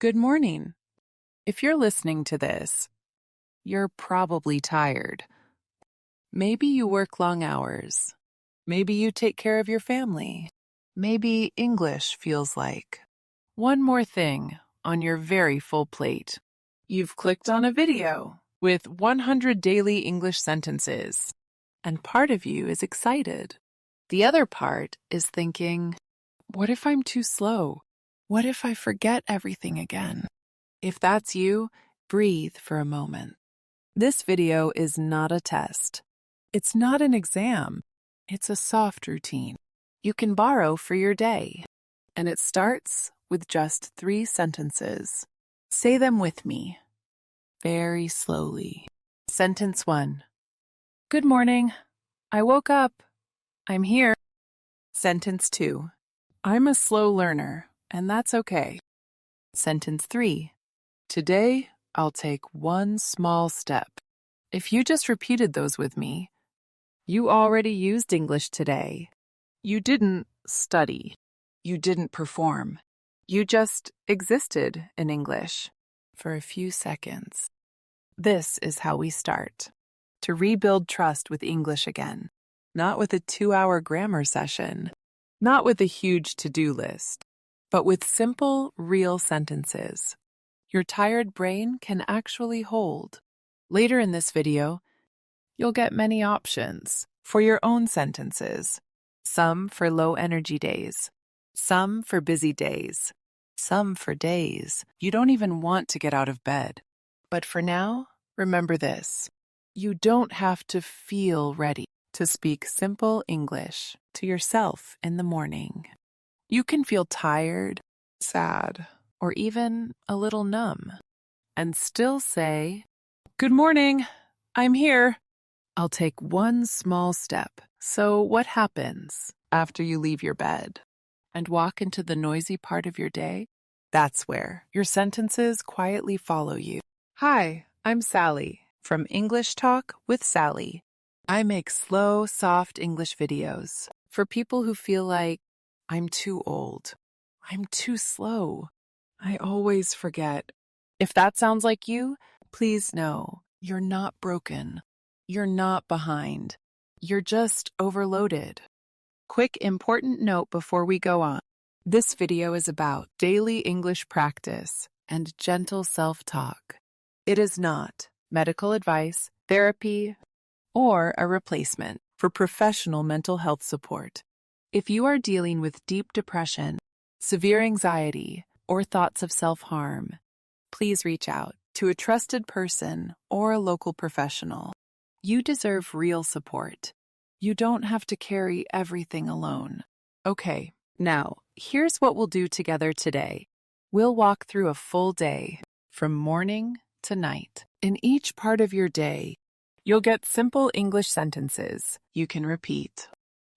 Good morning. If you're listening to this, you're probably tired. Maybe you work long hours. Maybe you take care of your family. Maybe English feels like one more thing on your very full plate. You've clicked on a video with 100 daily English sentences, and part of you is excited. The other part is thinking, what if I'm too slow? What if I forget everything again? If that's you, breathe for a moment. This video is not a test. It's not an exam. It's a soft routine you can borrow for your day. And it starts with just 3 sentences. Say them with me, very slowly. Sentence 1. Good morning. I woke up. I'm here. Sentence 2. I'm a slow learner, and that's okay. Sentence 3. Today, I'll take one small step. If you just repeated those with me, you already used English today. You didn't study. You didn't perform. You just existed in English for a few seconds. This is how we start to rebuild trust with English again, not with a 2-hour grammar session, not with a huge to-do list, but with simple, real sentences your tired brain can actually hold. Later in this video, you'll get many options for your own sentences. Some for low-energy days, some for busy days, some for days you don't even want to get out of bed. But for now, remember this. You don't have to feel ready to speak simple English to yourself in the morning. You can feel tired, sad, or even a little numb, and still say, Good morning, I'm here. I'll take one small step. So what happens after you leave your bed and walk into the noisy part of your day? That's where your sentences quietly follow you. Hi, I'm Sally from English Talk with Sally. I make slow, soft English videos for people who feel like I'm too old, I'm too slow, I always forget. If that sounds like you, please know you're not broken. You're not behind. You're just overloaded. Quick important note before we go on. This video is about daily English practice and gentle self-talk. It is not medical advice, therapy, or a replacement for professional mental health support. If you are dealing with deep depression, severe anxiety, or thoughts of self-harm, please reach out to a trusted person or a local professional. You deserve real support. You don't have to carry everything alone. Okay, now, here's what we'll do together today. We'll walk through a full day, from morning to night. In each part of your day, you'll get simple English sentences you can repeat.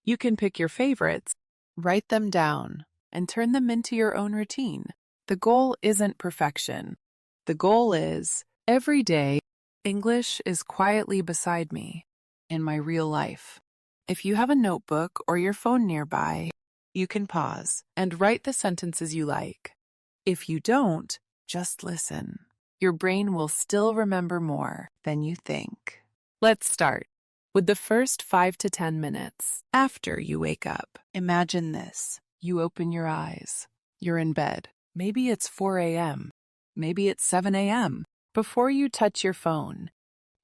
You can pick your favorites, write them down, and turn them into your own routine. The goal isn't perfection. The goal is, every day, English is quietly beside me in my real life. If you have a notebook or your phone nearby, you can pause and write the sentences you like. If you don't, just listen. Your brain will still remember more than you think. Let's start with the first 5 to 10 minutes after you wake up. Imagine this. You open your eyes. You're in bed. Maybe it's 4 a.m. Maybe it's 7 a.m. Before you touch your phone,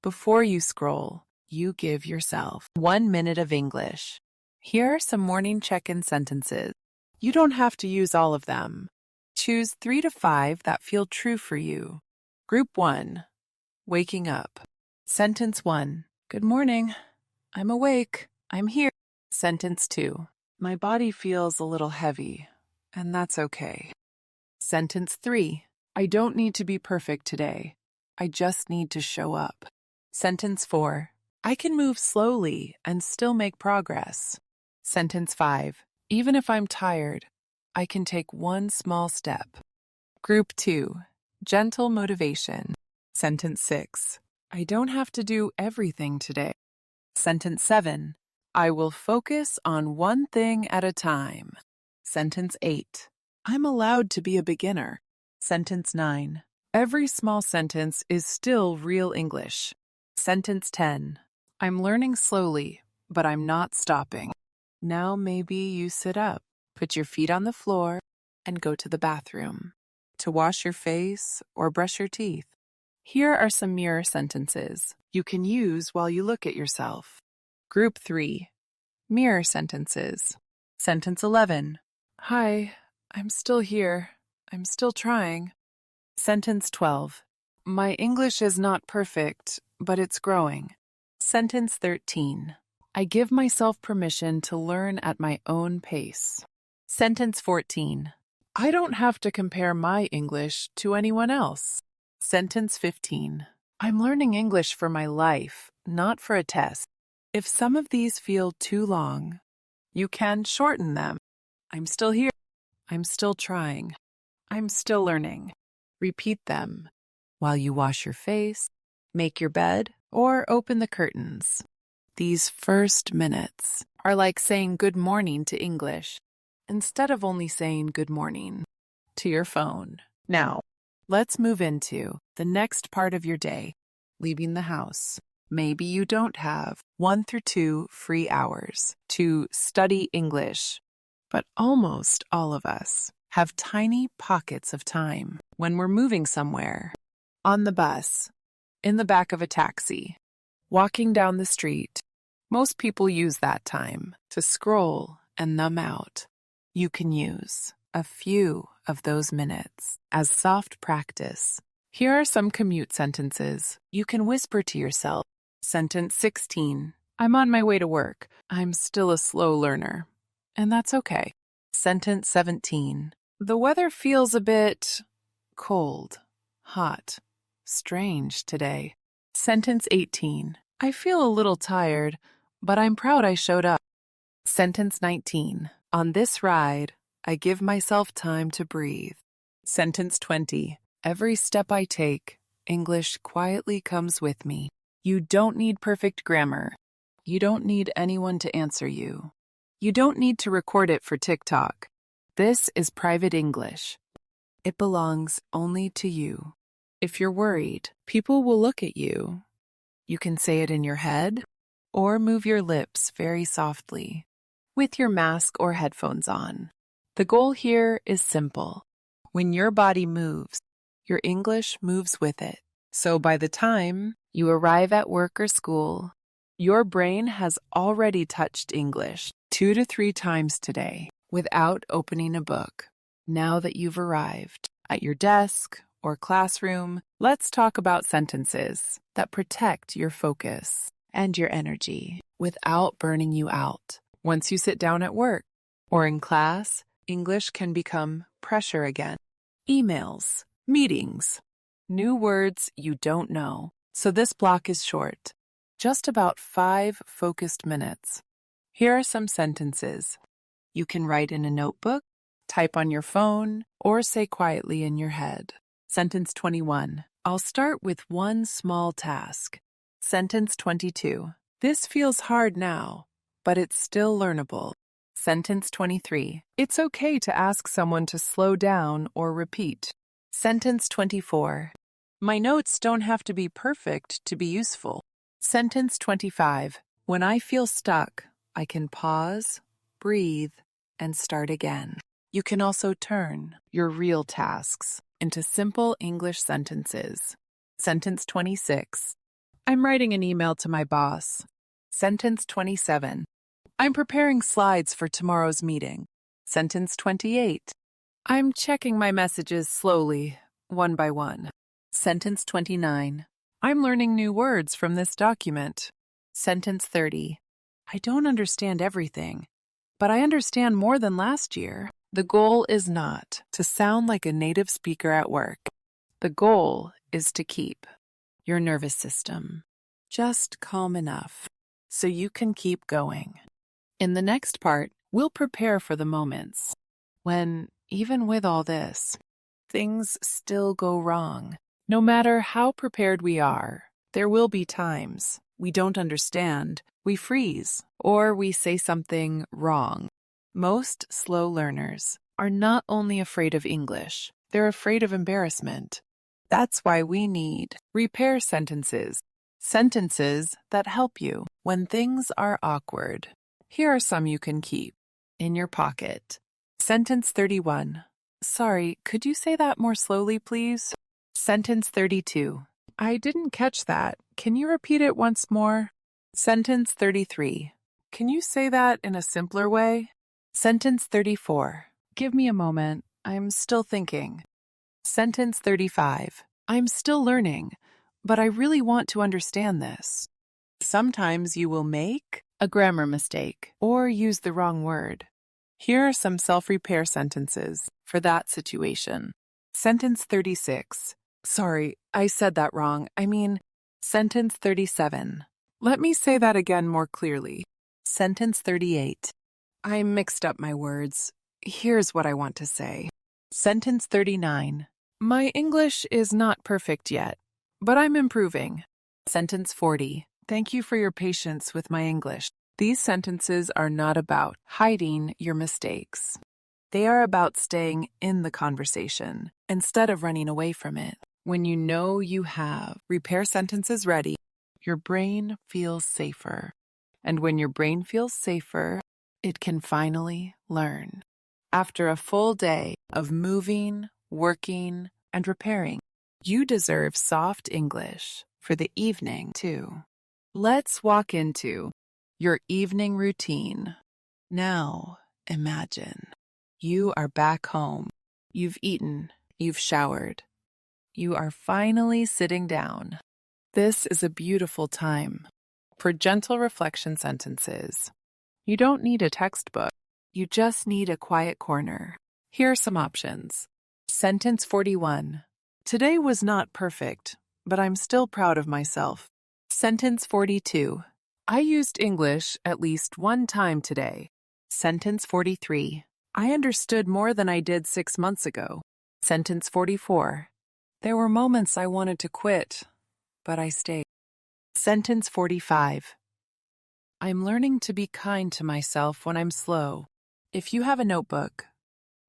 before you scroll, you give yourself 1 minute of English. Here are some morning check-in sentences. You don't have to use all of them. Choose 3 to 5 that feel true for you. Group 1. Waking up. Sentence 1. Good morning. I'm awake. I'm here. Sentence 2. My body feels a little heavy, and that's okay. Sentence 3. I don't need to be perfect today. I just need to show up. Sentence 4. I can move slowly and still make progress. Sentence 5. Even if I'm tired, I can take one small step. Group 2. Gentle motivation. Sentence 6. I don't have to do everything today. Sentence 7. I will focus on one thing at a time. Sentence 8. I'm allowed to be a beginner. Sentence 9. Every small sentence is still real English. Sentence 10. I'm learning slowly, but I'm not stopping. Now maybe you sit up, put your feet on the floor, and go to the bathroom to wash your face or brush your teeth. Here are some mirror sentences you can use while you look at yourself. Group 3. Mirror sentences. Sentence 11. Hi, I'm still here. I'm still trying. Sentence 12. My English is not perfect, but it's growing. Sentence 13. I give myself permission to learn at my own pace. Sentence 14. I don't have to compare my English to anyone else. Sentence 15. I'm learning English for my life, not for a test. If some of these feel too long, you can shorten them. I'm still here. I'm still trying. I'm still learning. Repeat them while you wash your face, make your bed, or open the curtains. These first minutes are like saying good morning to English instead of only saying good morning to your phone. Now, let's move into the next part of your day, leaving the house. Maybe you don't have 1 through 2 free hours to study English, but almost all of us have tiny pockets of time when we're moving somewhere, on the bus, in the back of a taxi, walking down the street. Most people use that time to scroll and numb out. You can use a few of those minutes as soft practice. Here are some commute sentences you can whisper to yourself. Sentence 16. I'm on my way to work. I'm still a slow learner, and that's okay. Sentence 17. The weather feels a bit cold, hot, strange today. Sentence 18. I feel a little tired, but I'm proud I showed up. Sentence 19. On this ride, I give myself time to breathe. Sentence 20. Every step I take, English quietly comes with me. You don't need perfect grammar. You don't need anyone to answer you. You don't need to record it for TikTok. This is private English. It belongs only to you. If you're worried, people will look at you. You can say it in your head or move your lips very softly with your mask or headphones on. The goal here is simple. When your body moves, your English moves with it. So by the time you arrive at work or school, your brain has already touched English 2 to 3 times today without opening a book. Now that you've arrived at your desk or classroom, let's talk about sentences that protect your focus and your energy without burning you out. Once you sit down at work or in class, English can become pressure again. Emails, meetings, new words you don't know. So this block is short, just about 5 focused minutes. Here are some sentences you can write in a notebook, type on your phone, or say quietly in your head. Sentence 21. I'll start with one small task. Sentence 22. This feels hard now, but it's still learnable. Sentence 23. It's okay to ask someone to slow down or repeat. Sentence 24. My notes don't have to be perfect to be useful. Sentence 25. When I feel stuck, I can pause, breathe, and start again. You can also turn your real tasks into simple English sentences. Sentence 26. I'm writing an email to my boss. Sentence 27. I'm preparing slides for tomorrow's meeting. Sentence 28. I'm checking my messages slowly, one by one. Sentence 29. I'm learning new words from this document. Sentence 30. I don't understand everything, but I understand more than last year. The goal is not to sound like a native speaker at work. The goal is to keep your nervous system just calm enough so you can keep going. In the next part, we'll prepare for the moments when, even with all this, things still go wrong. No matter how prepared we are, there will be times we don't understand, we freeze, or we say something wrong. Most slow learners are not only afraid of English, They're afraid of embarrassment. That's why we need repair sentences. Sentences that help you when things are awkward. Here are some you can keep in your pocket. Sentence 31. Sorry, could you say that more slowly, please? Sentence 32. I didn't catch that. Can you repeat it once more? Sentence 33. Can you say that in a simpler way? Sentence 34. Give me a moment. I'm still thinking. Sentence 35. I'm still learning, but I really want to understand this. Sometimes you will make a grammar mistake or use the wrong word. Here are some self-repair sentences for that situation. Sentence 36. Sorry, I said that wrong. Sentence 37. Let me say that again more clearly. Sentence 38. I mixed up my words. Here's what I want to say. Sentence 39. My English is not perfect yet, but I'm improving. Sentence 40. Thank you for your patience with my English. These sentences are not about hiding your mistakes. They are about staying in the conversation instead of running away from it. When you know you have repair sentences ready, your brain feels safer. And when your brain feels safer, it can finally learn. After a full day of moving, working, and repairing, you deserve soft English for the evening, too. Let's walk into your evening routine. Now, imagine you are back home. You've eaten, you've showered. You are finally sitting down. This is a beautiful time for gentle reflection sentences. You don't need a textbook. You just need a quiet corner. Here are some options. Sentence 41. Today was not perfect, but I'm still proud of myself. Sentence 42. I used English at least one time today. Sentence 43. I understood more than I did 6 months ago. Sentence 44. There were moments I wanted to quit, but I stayed. Sentence 45. I'm learning to be kind to myself when I'm slow. If you have a notebook,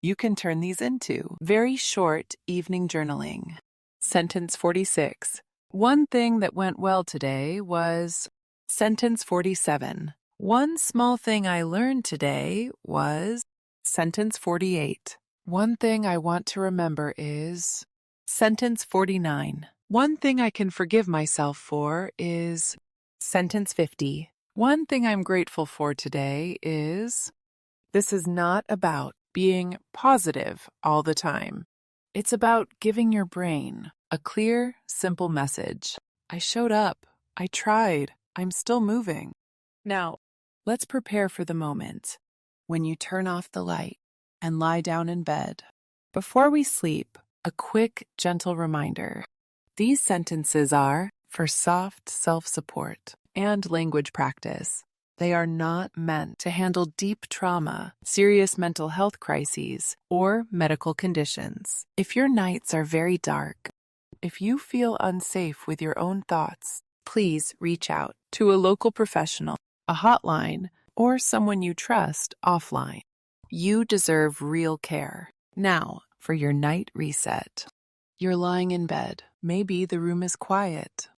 you can turn these into very short evening journaling. Sentence 46. One thing that went well today was... Sentence 47. One small thing I learned today was... Sentence 48. One thing I want to remember is... Sentence 49. One thing I can forgive myself for is... Sentence 50. One thing I'm grateful for today is... This is not about being positive all the time. It's about giving your brain a clear, simple message. I showed up. I tried. I'm still moving. Now, let's prepare for the moment when you turn off the light and lie down in bed. Before we sleep, a quick, gentle reminder. These sentences are for soft self-support and language practice. They are not meant to handle deep trauma, serious mental health crises, or medical conditions. If your nights are very dark, if you feel unsafe with your own thoughts, please reach out to a local professional, a hotline, or someone you trust offline. You deserve real care. Now, for your night reset. You're lying in bed. Maybe the room is quiet.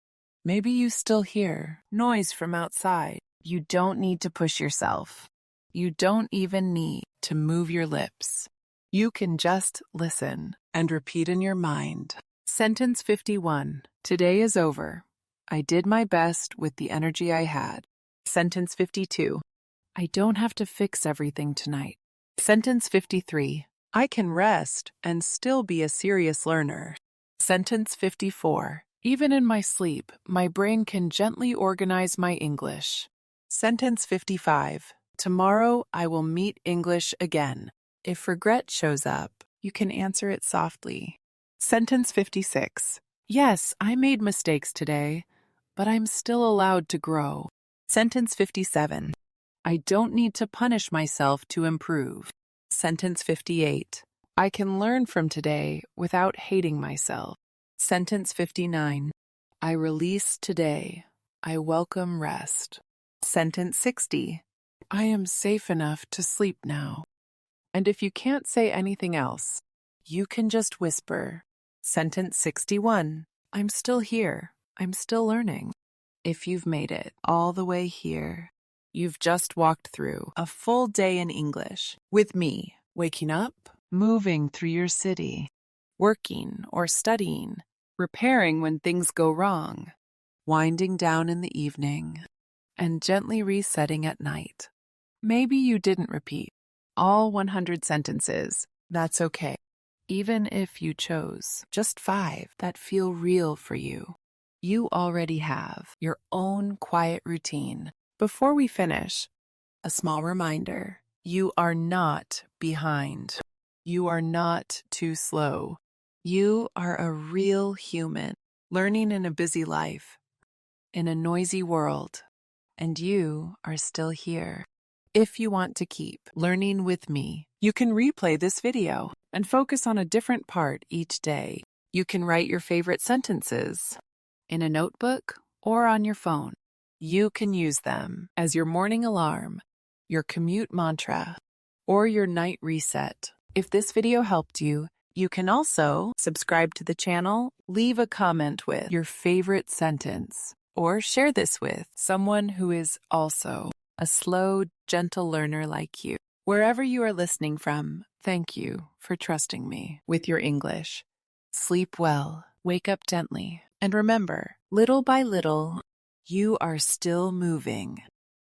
Maybe you still hear noise from outside. You don't need to push yourself. You don't even need to move your lips. You can just listen and repeat in your mind. Sentence 51. Today is over. I did my best with the energy I had. Sentence 52. I don't have to fix everything tonight. Sentence 53. I can rest and still be a serious learner. Sentence 54. Even in my sleep, my brain can gently organize my English. Sentence 55. Tomorrow I will meet English again. If regret shows up, you can answer it softly. Sentence 56. Yes, I made mistakes today, but I'm still allowed to grow. Sentence 57. I don't need to punish myself to improve. Sentence 58. I can learn from today without hating myself. Sentence 59. I release today. I welcome rest. Sentence 60. I am safe enough to sleep now. And if you can't say anything else, You can just whisper. Sentence 61. I'm still here. I'm still learning. If you've made it all the way here, you've just walked through a full day in English with me, waking up, moving through your city, working or studying, repairing when things go wrong, winding down in the evening, and gently resetting at night. Maybe you didn't repeat all 100 sentences. That's okay. Even if you chose just 5 that feel real for you, you already have your own quiet routine. Before we finish, a small reminder. You are not behind. You are not too slow. You are a real human, learning in a busy life, in a noisy world, and you are still here. If you want to keep learning with me, you can replay this video and focus on a different part each day. You can write your favorite sentences in a notebook or on your phone. You can use them as your morning alarm, your commute mantra, or your night reset. If this video helped you, you can also subscribe to the channel, leave a comment with your favorite sentence, or share this with someone who is also a slow, gentle learner like you. Wherever you are listening from, thank you for trusting me with your English. Sleep well, wake up gently, and remember, little by little, you are still moving.